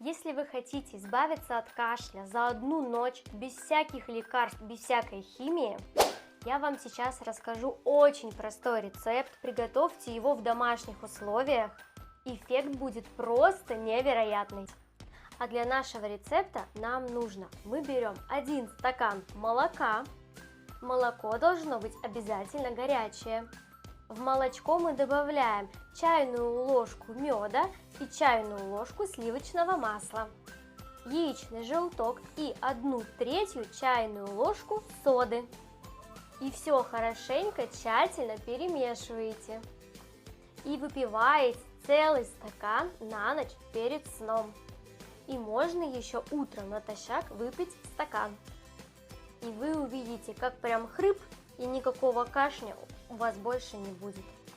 Если вы хотите избавиться от кашля за одну ночь, без всяких лекарств, без всякой химии, я вам сейчас расскажу очень простой рецепт. Приготовьте его в домашних условиях. Эффект будет просто невероятный. А для нашего рецепта нам нужно, мы берем 1 стакан молока. Молоко должно быть обязательно горячее. В молочко мы добавляем чайную ложку меда и чайную ложку сливочного масла, яичный желток и 1/3 чайную ложку соды. И все хорошенько, тщательно перемешиваете. И выпиваете целый стакан на ночь перед сном. И можно еще утром натощак выпить стакан. И вы увидите, как прям хрып, и никакого кашля у вас больше не будет.